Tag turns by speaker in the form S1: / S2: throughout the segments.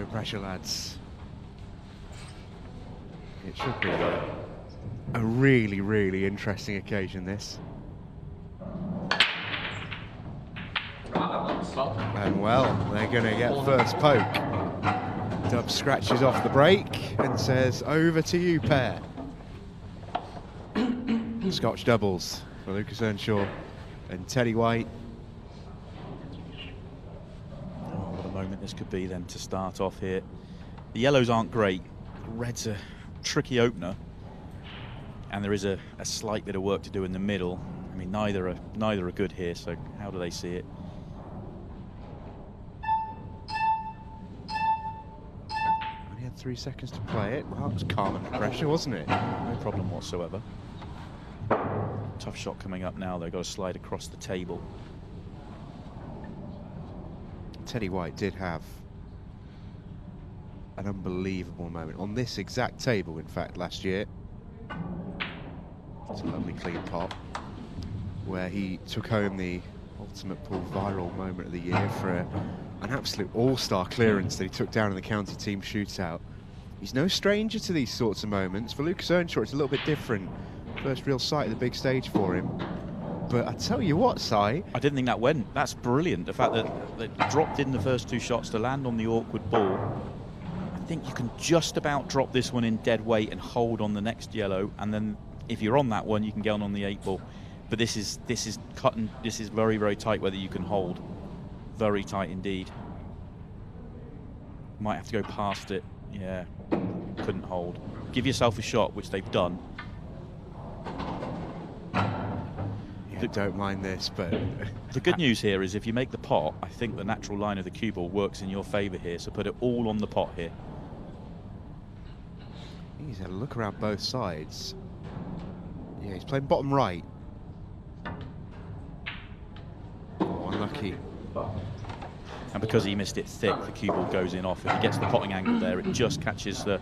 S1: No pressure, lads. It should be a really, really interesting occasion, this. And well, they're going to get first poke. Dub scratches off the break and says, over to you, pair. Scotch doubles for Lucas Earnshaw and Teddy White.
S2: Oh, what a moment this could be then to start off here. The yellows aren't great. Red's a tricky opener. And there is a slight bit of work to do in the middle. I mean, neither are good here, so how do they see it?
S1: Only had 3 seconds to play it. Well, that was calm under pressure, wasn't it?
S2: No problem whatsoever. Tough shot coming up now. They've got to slide across the table.
S1: Teddy White did have an unbelievable moment on this exact table, in fact, last year. It's a lovely clean pot where he took home the ultimate pool viral moment of the year for an absolute all-star clearance that he took down in the county team shootout. He's no stranger to these sorts of moments. For Lucas Earnshaw, it's a little bit different. First real sight of the big stage for him. But I tell you what, Si.
S2: I didn't think that went. That's brilliant. The fact that they dropped in the first 2 shots to land on the awkward ball. I think you can just about drop this one in dead weight and hold on the next yellow, and then if you're on that one, you can get on the 8 ball. But this is cutting. This is very, very tight. Whether you can hold, very tight indeed. Might have to go past it. Yeah, couldn't hold. Give yourself a shot, which they've done.
S1: Yeah, don't mind this, but
S2: the good news here is if you make the pot, I think the natural line of the cue ball works in your favour here. So put it all on the pot here.
S1: He's had a look around both sides. Yeah, he's playing bottom right. Oh, unlucky.
S2: And because he missed it thick, the cue ball goes in off. If he gets the potting angle there, it just catches the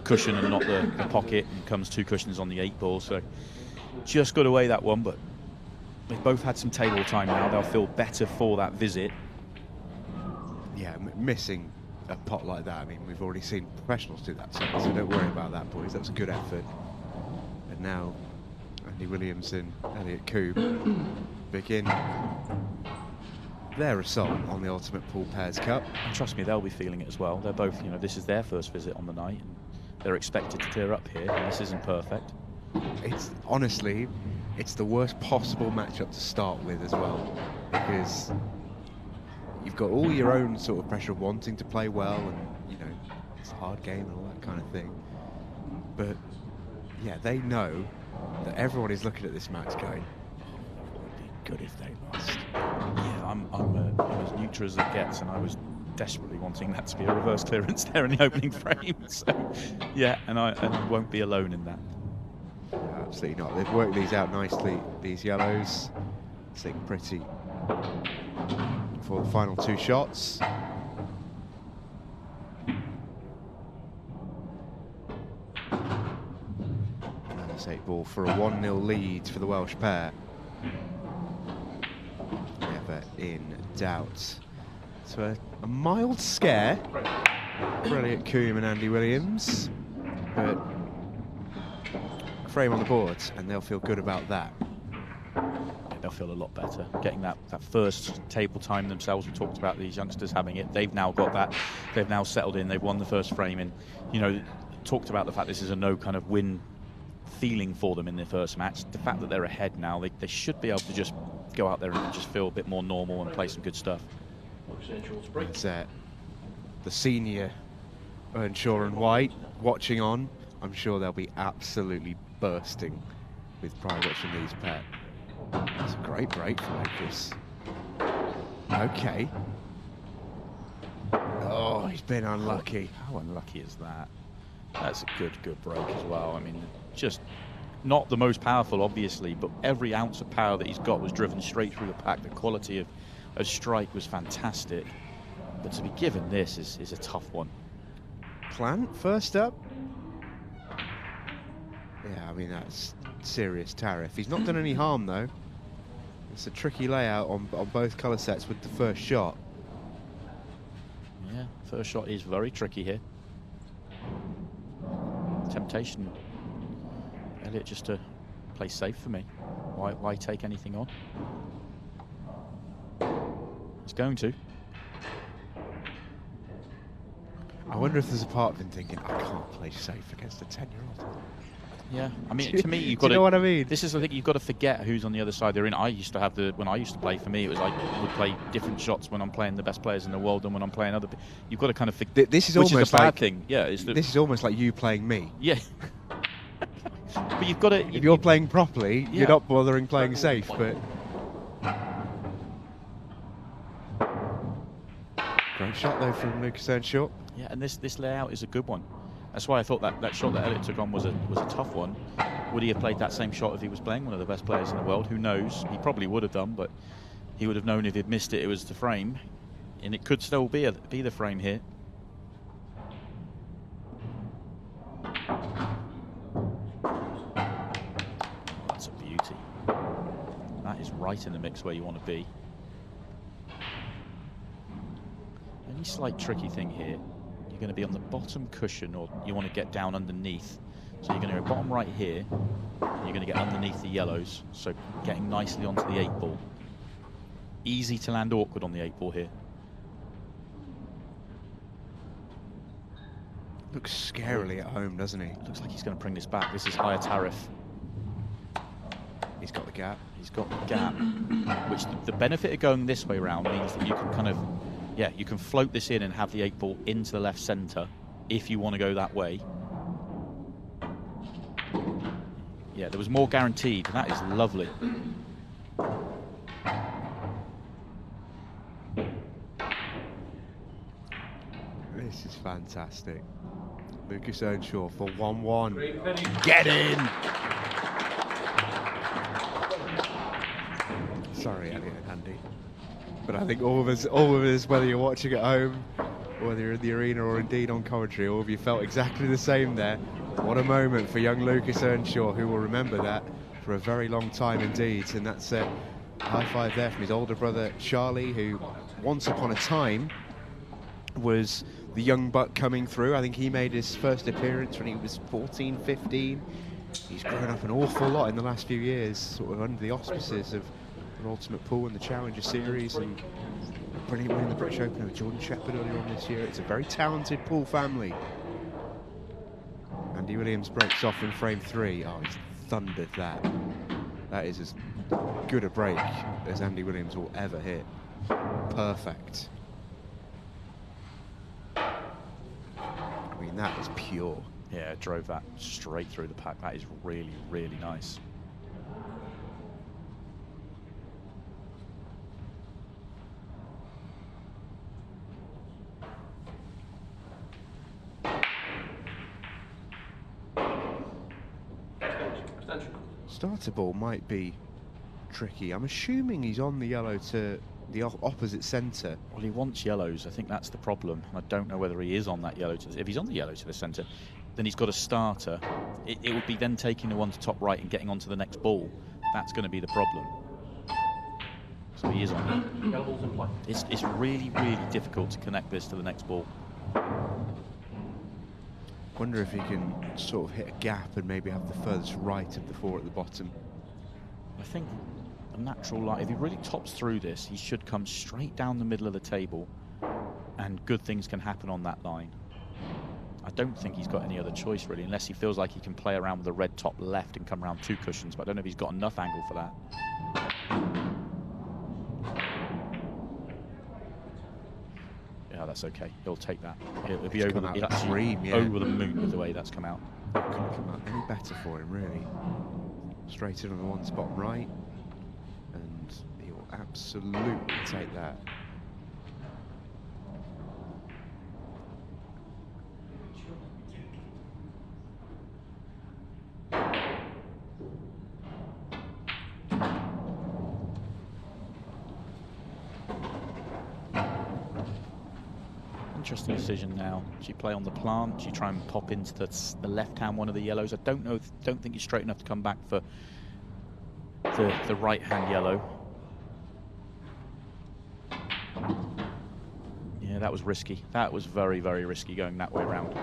S2: cushion and not the pocket, and comes 2 cushions on the 8 ball. So just got away that one, but they've both had some table time now. They'll feel better for that visit.
S1: Yeah, missing a pot like that, I mean, we've already seen professionals do that, so don't worry about that, boys. That was a good effort. And now Andy Williams and Elliot Combe begin their assault on the Ultimate Pool Pairs Cup.
S2: And trust me, they'll be feeling it as well. They're both, you know, this is their first visit on the night, and they're expected to clear up here, and this isn't perfect.
S1: It's honestly, it's the worst possible matchup to start with as well, because you've got all your own sort of pressure of wanting to play well, and you know, it's a hard game and all that kind of thing. But yeah, they know that everyone is looking at this match going, oh, it would be good if they lost.
S2: Yeah, I'm as neutral as it gets, and I was desperately wanting that to be a reverse clearance there in the opening frame. So yeah, and I won't be alone in that.
S1: No, absolutely not. They've worked these out nicely, these yellows. Sitting pretty for the final 2 shots. Another 8 ball for a 1-0 lead for the Welsh pair. Never in doubt. So a mild scare for Elliot Combe and Andy Williams, but a frame on the board, and they'll feel good about that.
S2: They'll feel a lot better getting that first table time themselves. We talked about these youngsters having it. They've now got that. They've now settled in. They've won the first frame in. You know, talked about the fact this is a no kind of win feeling for them in their first match. The fact that they're ahead now, they should be able to just go out there and just feel a bit more normal and play some good stuff.
S1: It's the senior Earnshaw and White watching on. I'm sure they'll be absolutely bursting with pride watching these pair. That's a great break for Lucas. Okay. Oh, he's been unlucky.
S2: How unlucky is that? That's a good break as well. I mean, just not the most powerful, obviously, but every ounce of power that he's got was driven straight through the pack. The quality of strike was fantastic. But to be given this is a tough one.
S1: Plant first up. Yeah, I mean, that's serious tariff. He's not done any harm, though. It's a tricky layout on both colour sets with the first shot.
S2: Yeah, First shot is very tricky here. Temptation, Elliot, just to play safe for me. Why take anything on? He's going to.
S1: I wonder if there's a part of him thinking, I can't play safe against a 10-year-old.
S2: Yeah, I mean, to me, you've got to.
S1: You know what I mean?
S2: This is the thing, you've got to forget who's on the other side they're in. I used to have when I used to play, for me, it was like I would play different shots when I'm playing the best players in the world than when I'm playing other people. You've got to kind of forget.
S1: This is
S2: which
S1: almost
S2: is a bad
S1: like
S2: thing. Yeah,
S1: this is almost like you playing me.
S2: Yeah. But you've got to.
S1: If you're playing properly,
S2: yeah.
S1: you're not bothering playing safe. But great shot though from Lucas Earnshaw.
S2: Yeah, and this layout is a good one. That's why I thought that shot that Elliot took on was a tough one. Would he have played that same shot if he was playing one of the best players in the world? Who knows? He probably would have done, but he would have known if he'd missed it, it was the frame. And it could still be the frame here. That's a beauty. That is right in the mix where you want to be. Any slight tricky thing here, you're going to be on the bottom cushion, or you want to get down underneath. So you're going to go bottom right here, and you're going to get underneath the yellows, so getting nicely onto the 8-ball. Easy to land awkward on the 8-ball here.
S1: Looks scarily at home, doesn't he?
S2: Looks like he's going to bring this back. This is higher tariff.
S1: He's got the gap.
S2: He's got the gap, which the benefit of going this way around means that you can kind of, yeah, you can float this in and have the 8-ball into the left centre if you want to go that way. Yeah, there was more guaranteed, and that is lovely.
S1: This is fantastic. Lucas Earnshaw for 1-1. Get in! Sorry, Elliot and Andy. But I think all of us, whether you're watching at home, or whether you're in the arena or indeed on commentary, all of you felt exactly the same there. What a moment for young Lucas Earnshaw, who will remember that for a very long time indeed. And that's a high five there from his older brother, Charlie, who once upon a time was the young buck coming through. I think he made his first appearance when he was 14, 15. He's grown up an awful lot in the last few years, sort of under the auspices of an Ultimate Pool and the Challenger Series, and brilliant win in the British Open with Jordan Shepherd earlier on this year. It's a very talented pool family. Andy Williams breaks off in frame 3. Oh, he's thundered that. That is as good a break as Andy Williams will ever hit. Perfect. I mean, that is pure.
S2: Yeah, drove that straight through the pack. That is really, really nice.
S1: 𝗪𝗏𝗏𝗏 might be tricky. I'm assuming he's on the yellow to the opposite centre.
S2: Well, he wants yellows. I think that's the problem. I don't know whether he is on that yellow. If he's on the yellow to the centre, then he's got a starter. It would be then taking the one to top right and getting onto the next ball. That's going to be the problem. So he is on it. It's really, really difficult to connect this to the next ball.
S1: Wonder if he can sort of hit a gap and maybe have the furthest right of the 4 at the bottom.
S2: I think a natural line, if he really tops through this, he should come straight down the middle of the table, and good things can happen on that line. I don't think he's got any other choice really, unless he feels like he can play around with the red top left and come around 2 cushions, but I don't know if he's got enough angle for that. Yeah, that's okay. He'll take that. He'll be over over the moon with the way that's come out.
S1: Couldn't come out any better for him, really. Straight in on the one spot right, and he'll absolutely take that.
S2: Interesting decision now. Do you play on the plant? Do you try and pop into the left-hand one of the yellows? I don't know. Don't think he's straight enough to come back for the right-hand yellow. Yeah, Yeah, that was risky. That was very, very risky going that way around.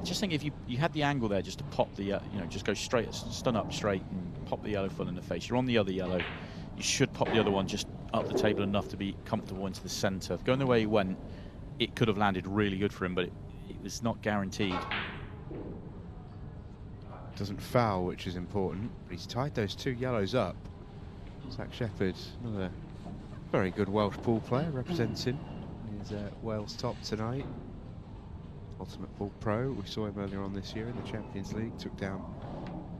S2: Just think if you had the angle there just to pop the, you know, just go straight, stun up straight and pop the yellow full in the face. You're on the other yellow. You should pop the other one just up the table enough to be comfortable into the centre. Going the way he went, it could have landed really good for him, but it was not guaranteed.
S1: Doesn't foul, which is important, but he's tied those 2 yellows up. Zach Shepherd, another very good Welsh pool player, representing his Wales top tonight. Ultimate Pool Pro, we saw him earlier on this year in the Champions League, took down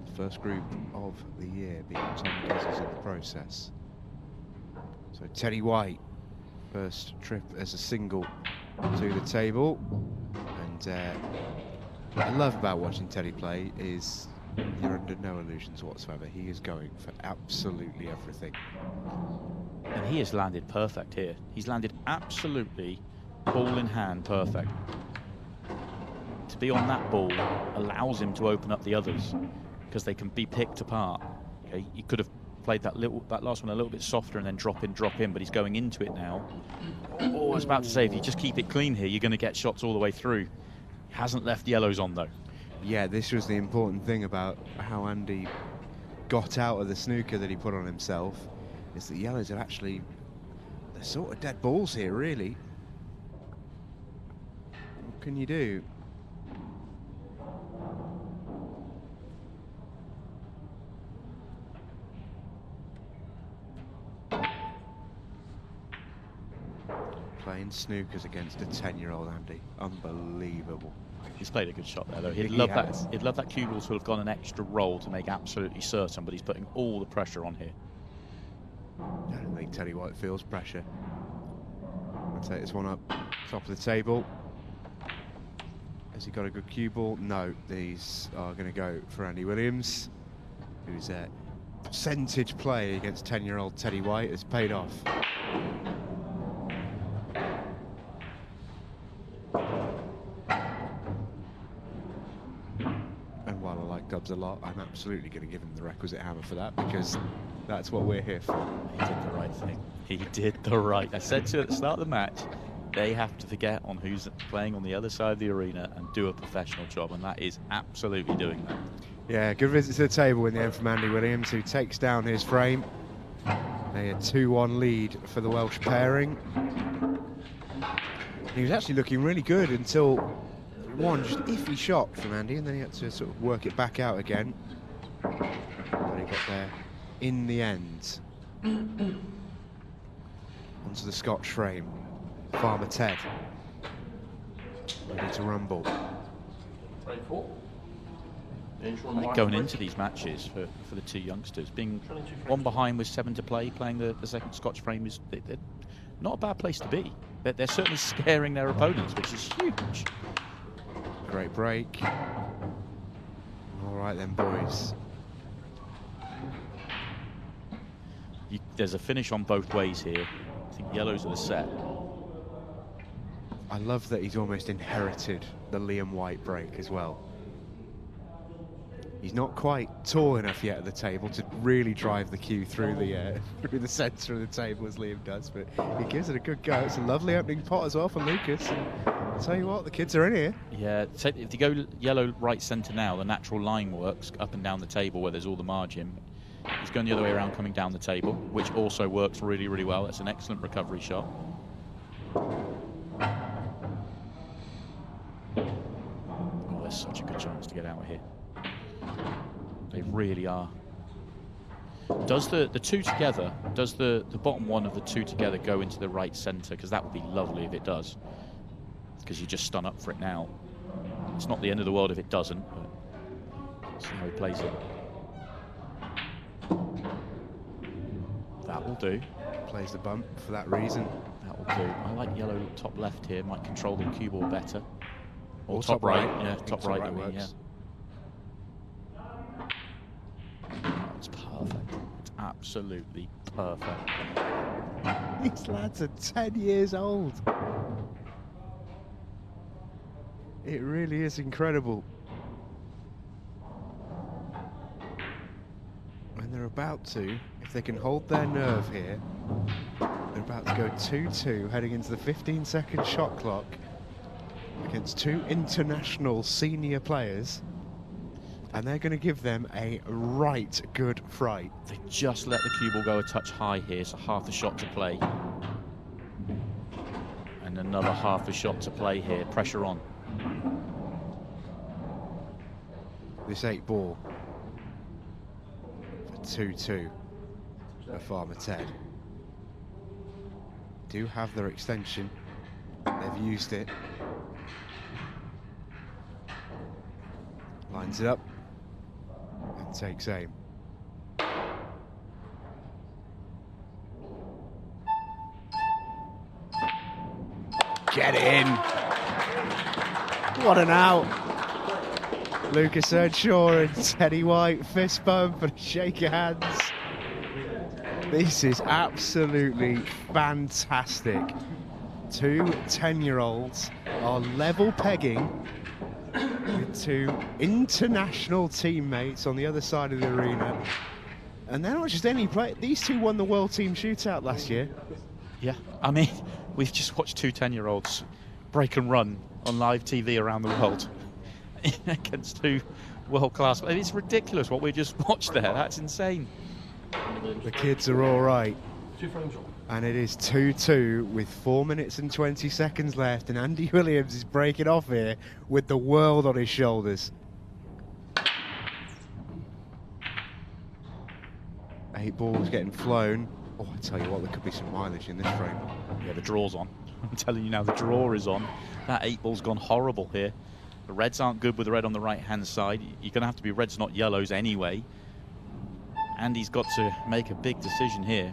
S1: the first group of the year, beating Tom Cousins in the process. So 𝗏𝗏𝗏𝗏, first trip as a single to the table, and what I love about watching Teddy play is you're under no illusions whatsoever. He is going for absolutely everything.
S2: And he has landed perfect here. He's landed absolutely ball in hand perfect. To be on that ball allows him to open up the others because they can be picked apart. Okay, he could have played that last one a little bit softer and then drop in, but he's going into it now. Oh, I was about to say, if you just keep it clean here, you're going to get shots all the way through. He hasn't left yellows on though.
S1: Yeah, this was the important thing about how Andy got out of the snooker that he put on himself, is that yellows are actually, they're sort of dead balls here, really. What can you do? Playing snookers against a 10-year-old Andy. Unbelievable.
S2: He's played a good shot there, though. He'd love that cue ball to have gone an extra roll to make absolutely certain, but he's putting all the pressure on here.
S1: I don't think 𝗏𝗏𝗏𝗏 feels pressure. I'll take this one up top of the table. Has he got a good cue ball? No, these are going to go for Andy Williams, whose percentage play against 10-year-old 𝗏𝗏𝗏𝗏 has paid off. Dubs a lot, I'm absolutely going to give him the requisite hammer for that, because that's what we're here for.
S2: He did the right thing. He did the right. I said to you at the start of the match, they have to forget on who's playing on the other side of the arena and do a professional job, and that is absolutely doing that. Yeah,
S1: good visit to the table in the end from Andy Williams, who takes down his frame. A 2-1 lead for the Welsh pairing. He was actually looking really good until one just iffy shot from Andy, and then he had to sort of work it back out again. But he got there in the end. Onto the Scotch frame. Farmer Ted. Ready to rumble.
S2: I think going into these matches for the 2 youngsters, being one behind with 7 to play, playing the second Scotch frame is they're not a bad place to be. They're certainly scaring their opponents, which is huge.
S1: Great break. All right then, boys.
S2: There's a finish on both ways here. I think yellows are the set.
S1: I love that he's almost inherited the Liam White break as well. He's not quite tall enough yet at the table to really drive the cue through the centre of the table as Liam does, but he gives it a good go. It's a lovely opening pot as well for Lucas. And I'll tell you what, the kids are in here.
S2: Yeah, so if you go yellow right centre now, the natural line works up and down the table where there's all the margin. He's going the other way around, coming down the table, which also works really, really well. That's an excellent recovery shot. Oh, there's such a good chance to get out of here. They really are. Does the 2 together, does the bottom one of the 2 together go into the right centre? Because that would be lovely if it does. Because you just stun up for it now. It's not the end of the world if it doesn't, but see how he plays it. That will do.
S1: Plays the bump for that reason.
S2: That will do. I like yellow top left here, might control the cue ball better.
S1: Or top right.
S2: Yeah, top right works. Yeah. It's perfect. It's absolutely perfect.
S1: These lads are 10 years old. It really is incredible. And they're about to, if they can hold their nerve here, they're about to go 2-2 heading into the 15-second shot clock against two international senior players, and they're going to give them a right good fright.
S2: They just let the cue ball go a touch high here, so half a shot to play. And another half a shot to play here. Pressure on.
S1: This 8 ball for 2-2 for 𝗡𝗲𝗃𝗃. Do have their extension. They've used it. Lines it up and takes aim. Get in! What an out! Lucas Earnshaw and Teddy White fist bump and a shake of hands. This is absolutely fantastic. Two 10-year-olds are level pegging with two international teammates on the other side of the arena. And they're not just any player. These two won the World Team Shootout last year.
S2: Yeah, I mean, we've just watched two 10-year-olds break and run on live TV around the world against two world-class. It's ridiculous what we just watched there. That's insane.
S1: The kids are all right. And it is 2-2 with 4 minutes and 20 seconds left, and Andy Williams is breaking off here with the world on his shoulders. 8 balls getting flown. Oh, I tell you what, there could be some mileage in this frame.
S2: Yeah, the draw's on. I'm telling you now, the draw is on. That 8 ball's gone horrible here. The reds aren't good with the red on the right-hand side. You're going to have to be reds, not yellows anyway. Andy's got to make a big decision here.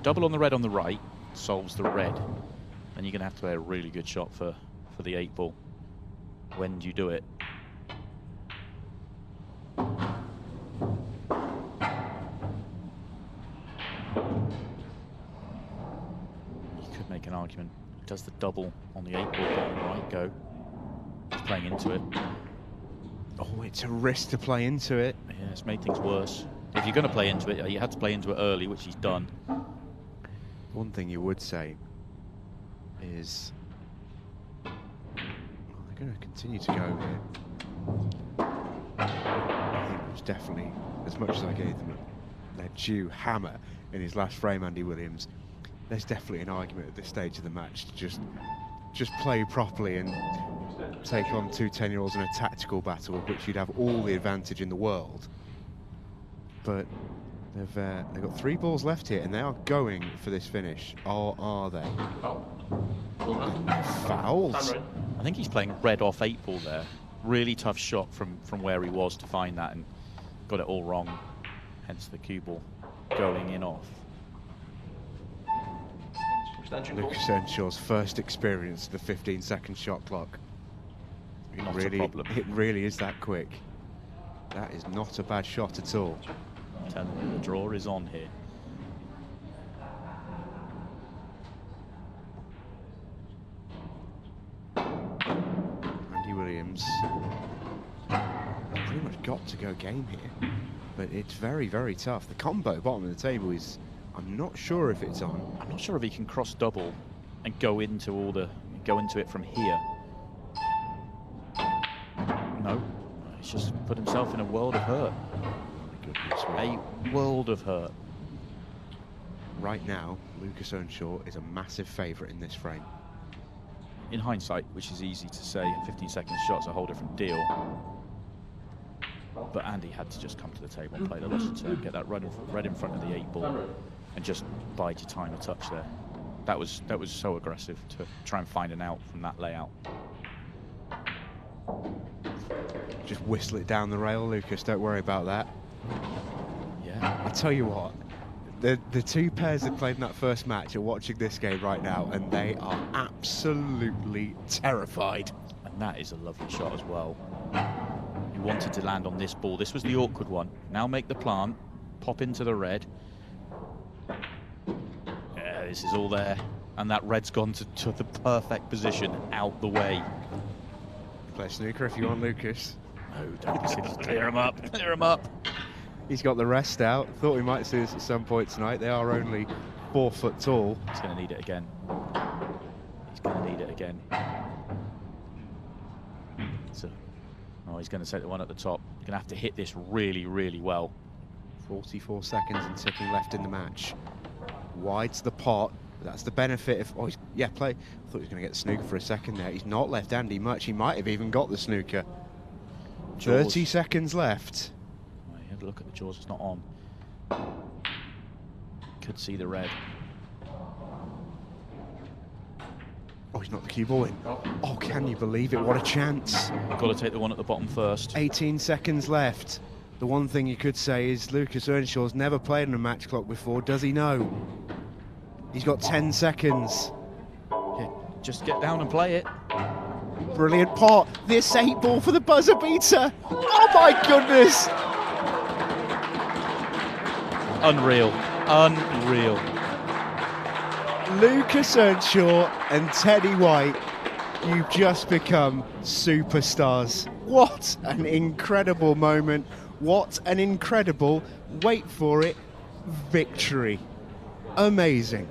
S2: Double on the red on the right solves the red. And you're going to have to play a really good shot for the 8 ball. When do you do it? Make an argument. Does the double on the 8 ball on the right go? He's playing into it.
S1: Oh, it's a risk to play into it.
S2: Yeah, it's made things worse. If you're going to play into it, you had to play into it early, which he's done.
S1: One thing you would say is, well, they're going to continue to go here. I think it was definitely, as much as I gave them their due hammer in his last frame, Andy Williams, there's definitely an argument at this stage of the match to just play properly and take on two 10-year-olds in a tactical battle, of which you'd have all the advantage in the world. But they've got 3 balls left here, and they are going for this finish. Or are they? Fouls.
S2: I think he's playing red off 8 ball there. Really tough shot from where he was to find that, and got it all wrong. Hence the cue ball going in off.
S1: Lucas Earnshaw's first experience of the 15-second shot clock. It really is that quick. That is not a bad shot at all.
S2: I'm telling you, the draw is on here.
S1: Andy Williams pretty much got to go game here, but it's very, very tough. The combo bottom of the table is, I'm not sure if it's on.
S2: I'm not sure if he can cross double and go into it from here. No, he's just put himself in a world of hurt. A world of hurt.
S1: Right now, Lucas Earnshaw is a massive favourite in this frame.
S2: In hindsight, which is easy to say, 15-second shot's a whole different deal. But Andy had to just come to the table and play the lost turn, get that red in front of the 8 ball, and just bide your time a touch there. That was so aggressive to try and find an out from that layout.
S1: Just whistle it down the rail, Lucas. Don't worry about that.
S2: Yeah.
S1: I tell you what, the two pairs that played in that first match are watching this game right now, and they are absolutely terrified.
S2: And that is a lovely shot as well. He wanted to land on this ball. This was the awkward one. Now make the plant, pop into the red. Yeah, this is all there. And that red's gone to the perfect position, out the way.
S1: Play snooker if you want, Lucas.
S2: No, don't be silly. Clear him up. Clear him up.
S1: He's got the rest out. Thought we might see this at some point tonight. They are only 4 foot tall.
S2: He's going to need it again. He's going to need it again. So, oh, he's going to take the one at the top. Going to have to hit this really, really well.
S1: 44 seconds and ticking left in the match. Wide's the pot. That's the benefit of... Oh, yeah, play. I thought he was going to get the snooker for a second there. He's not left-handy much. He might have even got the snooker.
S2: Jaws.
S1: 30 seconds left.
S2: Oh, you have a look at the jaws. It's not on. Could see the red.
S1: Oh, he's not the cue ball in. Oh, can you believe it? What a chance.
S2: Got to take the one at the bottom first.
S1: 18 seconds left. The one thing you could say is Lucas Earnshaw's never played on a match clock before. Does he know? He's got 10 seconds.
S2: Yeah, just get down and play it.
S1: Brilliant pot. This 8 ball for the buzzer beater. Oh my goodness.
S2: Unreal. Unreal.
S1: Lucas Earnshaw and Teddy White, you've just become superstars. What an incredible moment. What an incredible, wait for it, victory. Amazing.